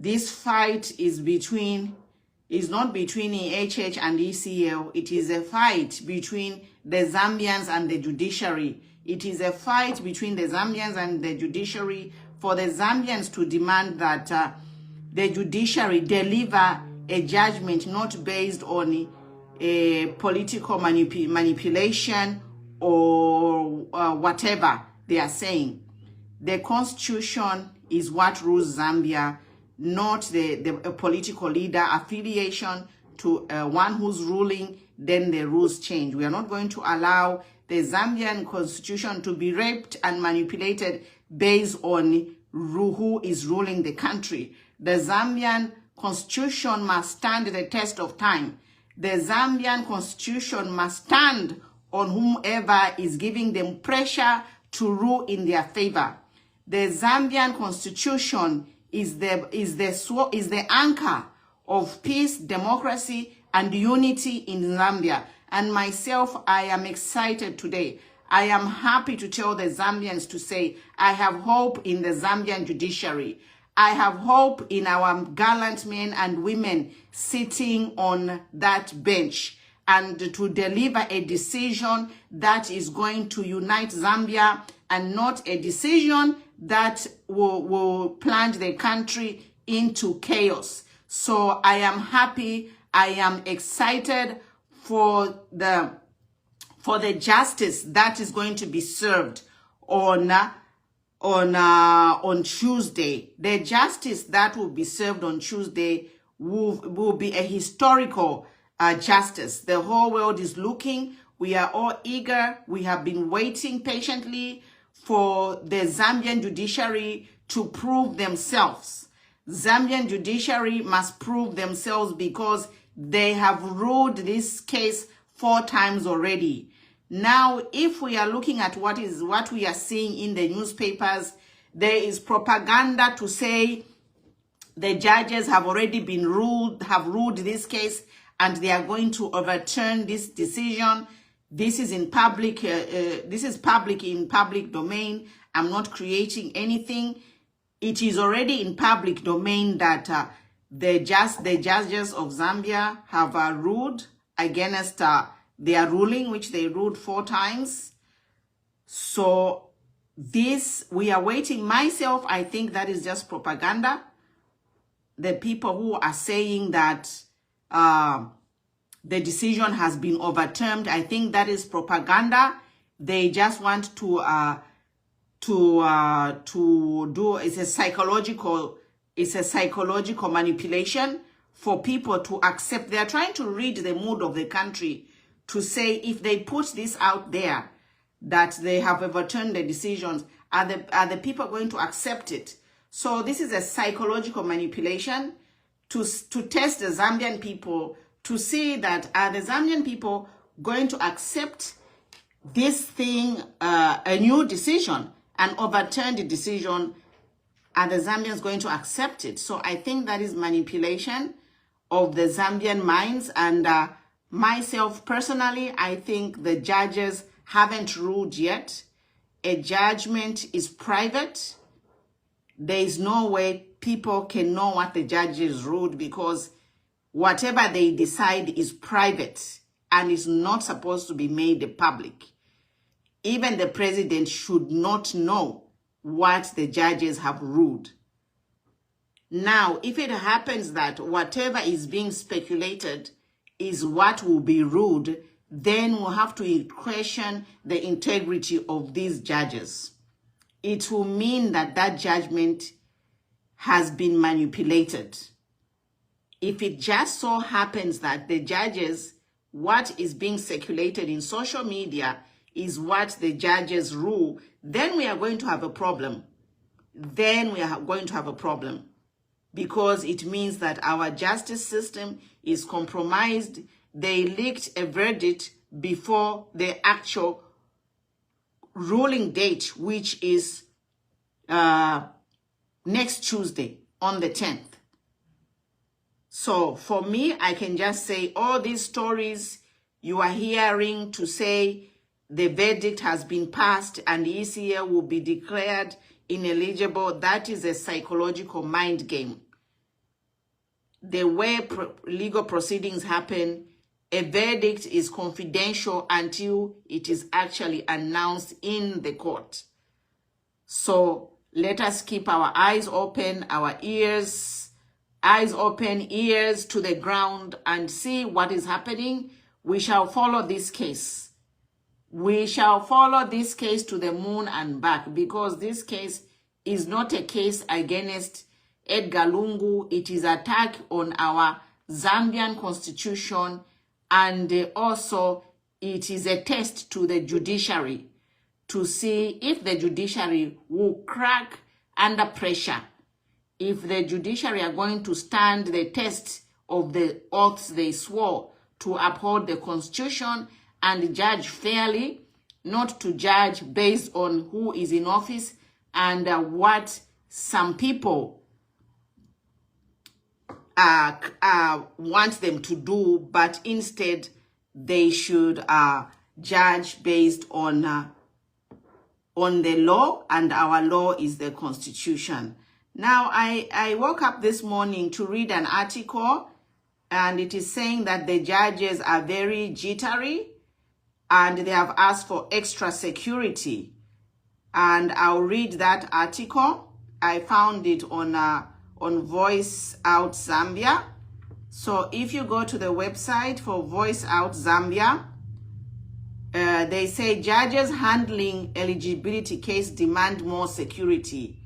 this fight is not between EHH and ECL. It is a fight between the Zambians and the judiciary. It is a fight between the Zambians and the judiciary for the Zambians to demand that the judiciary deliver a judgment not based on a political manipulation or whatever they are saying. The constitution is what rules Zambia, not the political leader affiliation to one who's ruling, then the rules change. We are not going to allow the Zambian constitution to be raped and manipulated based on who is ruling the country. The Zambian constitution must stand the test of time. The Zambian constitution must stand on whomever is giving them pressure to rule in their favor. The Zambian constitution is the anchor of peace, democracy, and unity in Zambia. And myself, I am excited today. I am happy to tell the Zambians to say, I have hope in the Zambian judiciary. I have hope in our gallant men and women sitting on that bench and to deliver a decision that is going to unite Zambia and not a decision that will plunge the country into chaos. So I am happy, I am excited for the justice that is going to be served on Tuesday. The justice that will be served on Tuesday will be a historical justice. The whole world is looking. We are all eager. We have been waiting patiently for the Zambian judiciary to prove themselves. Zambian judiciary must prove themselves because they have ruled this case 4 times already. Now, if we are looking at what we are seeing in the newspapers, there is propaganda to say the judges have already been ruled this case and they are going to overturn this decision. This is in public. This is public in public domain. I'm not creating anything. It is already in public domain that the judges of Zambia have ruled against their ruling, which they ruled 4 times. So this, we are waiting. Myself, I think that is just propaganda. The people who are saying that the decision has been overturned, I think that is propaganda. They just want to do, it's a psychological manipulation for people to accept. They are trying to read the mood of the country to say if they put this out there that they have overturned the decisions, are the people going to accept it? So this is a psychological manipulation to test the Zambian people to see that are the Zambian people going to accept this thing, a new decision, and overturn the decision. Are the Zambians going to accept it? So I think that is manipulation of the Zambian minds. And myself personally, I think the judges haven't ruled yet. A judgment is private. There is no way people can know what the judges ruled because whatever they decide is private and is not supposed to be made public. Even the president should not know what the judges have ruled. Now, if it happens that whatever is being speculated is what will be ruled, then we'll have to question the integrity of these judges. It will mean that that judgment has been manipulated. If it just so happens that the judges, what is being circulated in social media is what the judges rule, then we are going to have a problem. Then we are going to have a problem because it means that our justice system is compromised. They leaked a verdict before the actual ruling date, which is next Tuesday on the 10th. So for me, I can just say all these stories you are hearing to say the verdict has been passed and the ECA will be declared ineligible, that is a psychological mind game. the way legal proceedings happen, a verdict is confidential until it is actually announced in the court. So let us keep our eyes open, eyes open, ears to the ground, and see what is happening. We shall follow this case. We shall follow this case to the moon and back, because this case is not a case against Edgar Lungu. It is an attack on our Zambian constitution, and also it is a test to the judiciary to see if the judiciary will crack under pressure, if the judiciary are going to stand the test of the oaths they swore to uphold the constitution and judge fairly, not to judge based on who is in office and what some people want them to do, but instead they should judge based on the law, and our law is the constitution. Now, I woke up this morning to read an article, and it is saying that the judges are very jittery and they have asked for extra security. And I'll read that article. I found it on Voice Out Zambia. So if you go to the website for Voice Out Zambia, they say judges handling eligibility case demand more security.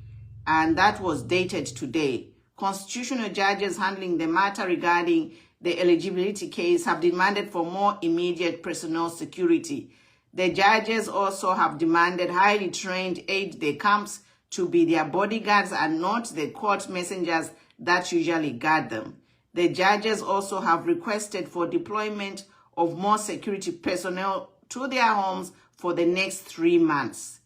And that was dated today. Constitutional judges handling the matter regarding the eligibility case have demanded for more immediate personnel security. The judges also have demanded highly trained aide-de-camps to be their bodyguards and not the court messengers that usually guard them. The judges also have requested for deployment of more security personnel to their homes for the next 3 months.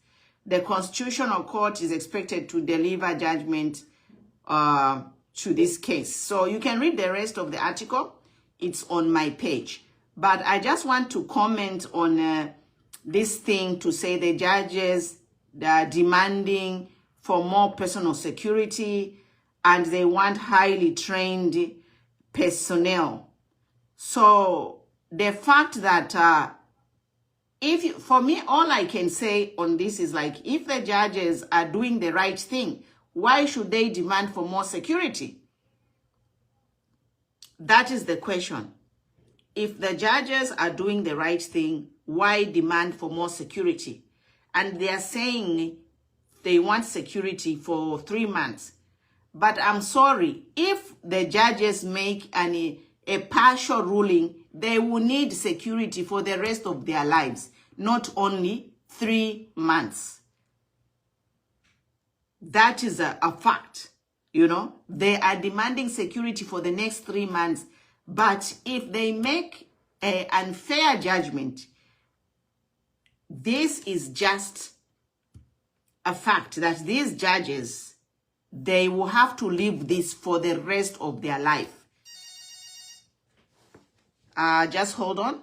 The Constitutional Court is expected to deliver judgment to this case. So you can read the rest of the article. It's on my page. But I just want to comment on this thing to say the judges, they are demanding for more personal security and they want highly trained personnel. So the fact that for me, all I can say on this is like, if the judges are doing the right thing, why should they demand for more security? That is the question. If the judges are doing the right thing, why demand for more security? And they are saying they want security for 3 months. But I'm sorry, if the judges make a partial ruling, they will need security for the rest of their lives, not only 3 months. That is a fact, you know. They are demanding security for the next 3 months. But if they make an unfair judgment, this is just a fact that these judges, they will have to live this for the rest of their life. Just hold on.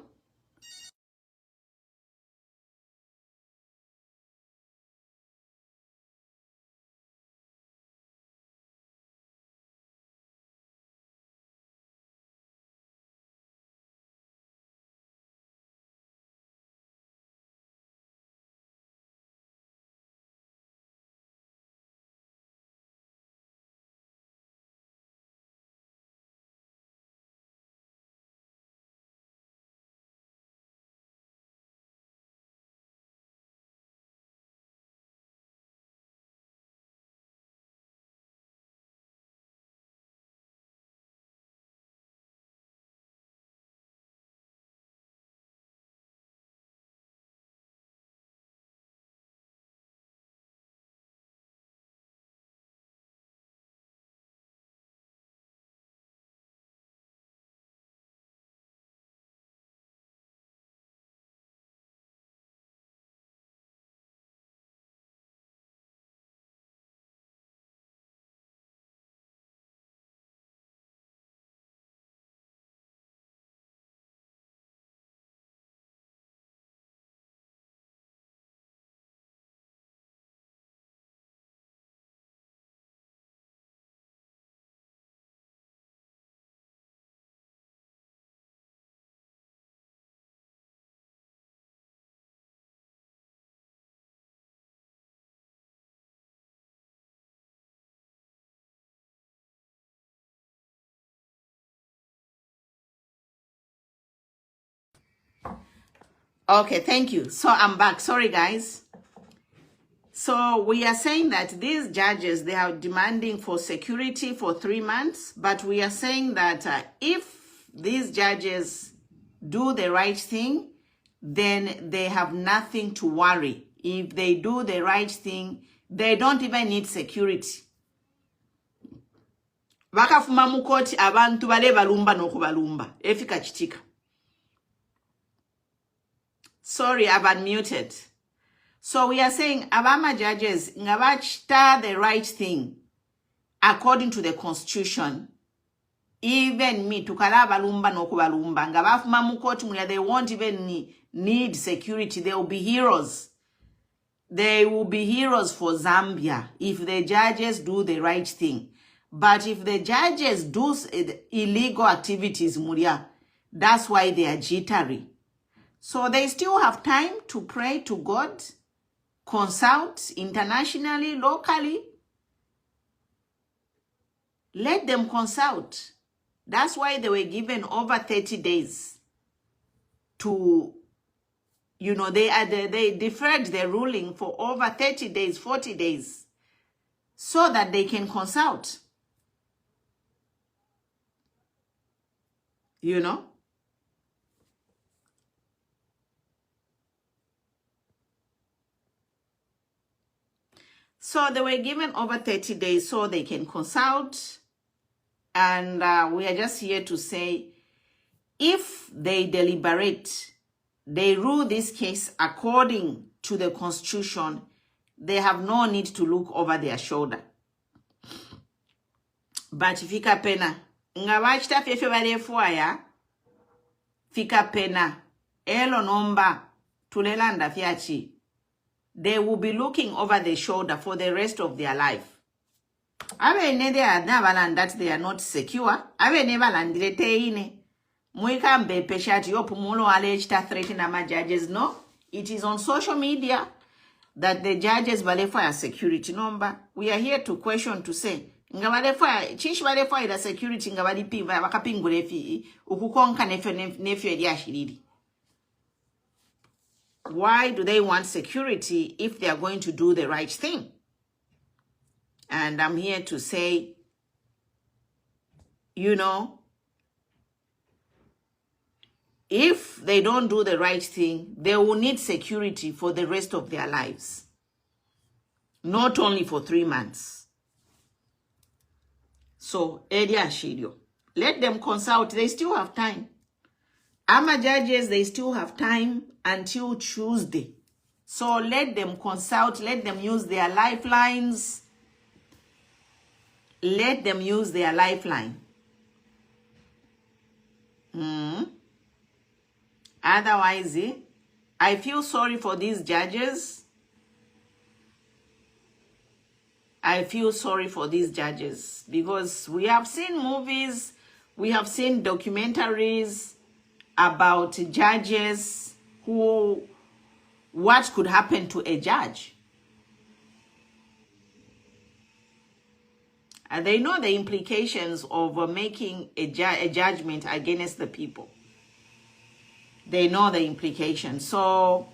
Okay, thank you. So I'm back. Sorry, guys. So we are saying that these judges, they are demanding for security for 3 months, but we are saying that if these judges do the right thing, then they have nothing to worry. If they do the right thing, they don't even need security. Bakafuma mu court abantu bale balumba n'okubalumba efika kitika. Sorry, I've unmuted. So we are saying abama judges ngabachita the right thing according to the constitution. Even me tukala balumba n'okubalumba ngabafuma mu court mulia, they won't even need security. They will be heroes. They will be heroes for Zambia if the judges do the right thing. But if the judges do illegal activities, Muria, that's why they are jittery. So they still have time to pray to God, consult internationally, locally. Let them consult. That's why they were given over 30 days to, you know, they deferred the ruling for over 30 days, 40 days, so that they can consult. You know? So they were given over 30 days so they can consult. And we are just here to say, if they deliberate, they rule this case according to the constitution, they have no need to look over their shoulder. But fika pena, ngabachita fefe balefuaya, fika pena, elo nomba, tulelanda fiachi. They will be looking over their shoulder for the rest of their life. Abe ne they are never that they are not secure. Abe never landile teine. Muikambe peshati yopumulo alechita threaten ama judges. No, it is on social media that the judges balefaya security number. We are here to question to say ngabalefaya chishi balefaya the security ngabalipi bakapingulefi ukukonka nefyo eliashiriri. Why do they want security if they are going to do the right thing? And I'm here to say, you know, if they don't do the right thing, they will need security for the rest of their lives. Not only for 3 months. So, Edia Shidio, let them consult. They still have time. Ama judges, they still have time until Tuesday. So let them consult, let them use their lifelines. Let them use their lifeline. Otherwise, I feel sorry for these judges. I feel sorry for these judges because we have seen movies, we have seen documentaries about judges what could happen to a judge. And they know the implications of making a judgment against the people. They know the implications. So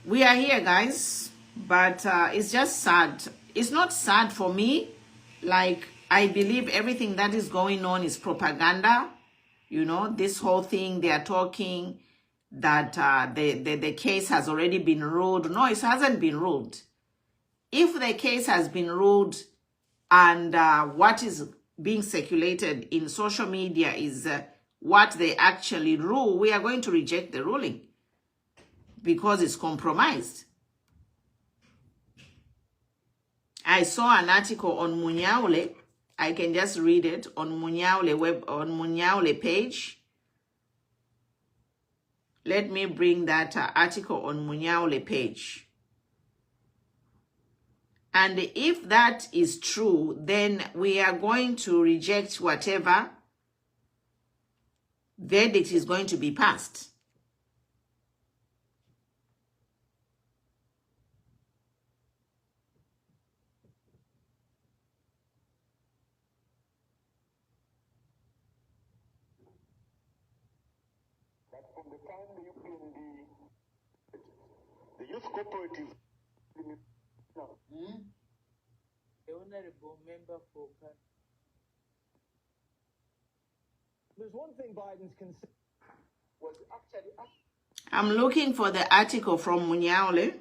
we are here, guys, but it's just sad. It's not sad for me. Like, I believe everything that is going on is propaganda. You know, this whole thing, they are talking that the case has already been ruled. No, it hasn't been ruled. If the case has been ruled and what is being circulated in social media is what they actually rule, we are going to reject the ruling because it's compromised. I saw an article on Munyaule. I can just read it on Munyaule page. Let me bring that article on Munyaule page. And if that is true, then we are going to reject whatever verdict is going to be passed. But from the time the UPND cooperative. The honorable member for. There's one thing Biden's concern was actually. I'm looking for the article from Munyaule.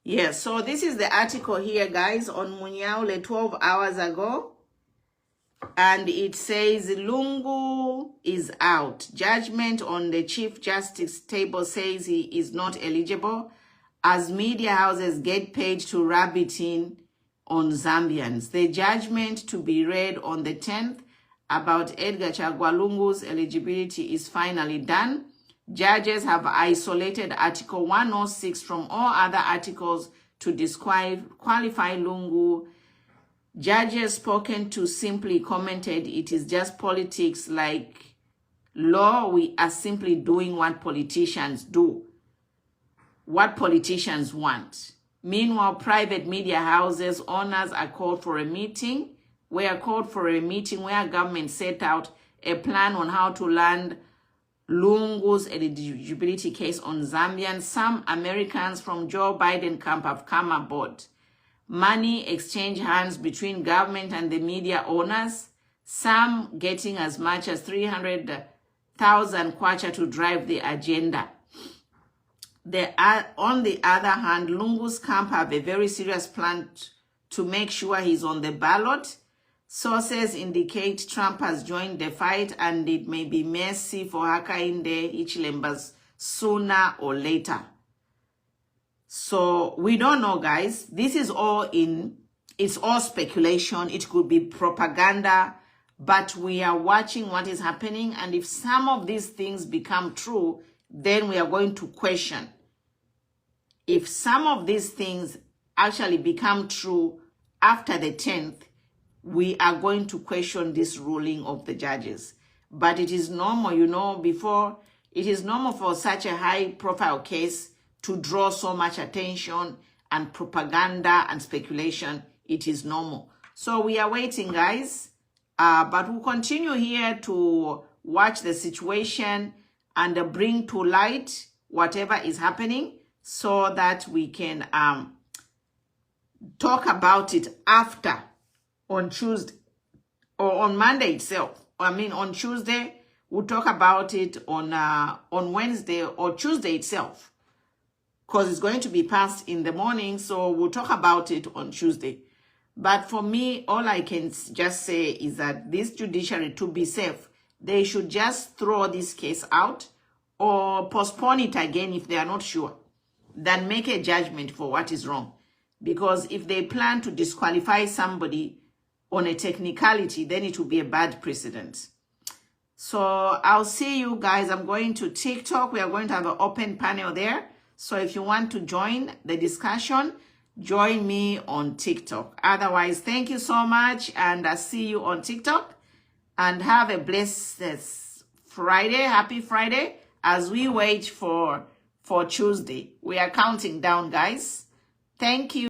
Yes, so this is the article here, guys, on Munyaule 12 hours ago. And it says, Lungu is out. Judgment on the Chief Justice table says he is not eligible as media houses get paid to rub it in on Zambians. The judgment to be read on the 10th about Edgar Lungu's eligibility is finally done. Judges have isolated Article 106 from all other articles to disqualify Lungu. Judges spoken to simply commented, it is just politics like law. We are simply doing what politicians do, what politicians want. Meanwhile, private media houses owners are called for a meeting. We are called for a meeting where government set out a plan on how to land Lungu's eligibility case on Zambians. Some Americans from Joe Biden camp have come aboard. Money exchange hands between government and the media owners, some getting as much as 300,000 kwacha to drive the agenda. On the other hand, Lungu's camp have a very serious plan to make sure he's on the ballot. Sources indicate Trump has joined the fight and it may be messy for Hakainde Hichilembas sooner or later. So we don't know, guys. This is it's all speculation. It could be propaganda, but we are watching what is happening. And if some of these things become true, then we are going to question. If some of these things actually become true after the 10th, we are going to question this ruling of the judges. But it is normal, it is normal for such a high profile case to draw so much attention and propaganda and speculation. It is normal. So we are waiting, guys. But we'll continue here to watch the situation and bring to light whatever is happening so that we can talk about it after on Tuesday or on Monday itself. On Tuesday, we'll talk about it on Wednesday or Tuesday itself, because it's going to be passed in the morning, so we'll talk about it on Tuesday. But for me, all I can just say is that this judiciary, to be safe, they should just throw this case out or postpone it again if they are not sure, than make a judgment for what is wrong. Because if they plan to disqualify somebody on a technicality, then it will be a bad precedent. So I'll see you guys. I'm going to TikTok. We are going to have an open panel there. So if you want to join the discussion, join me on TikTok. Otherwise, thank you so much. And I'll see you on TikTok. And have a blessed Friday. Happy Friday. As we wait for Tuesday. We are counting down, guys. Thank you.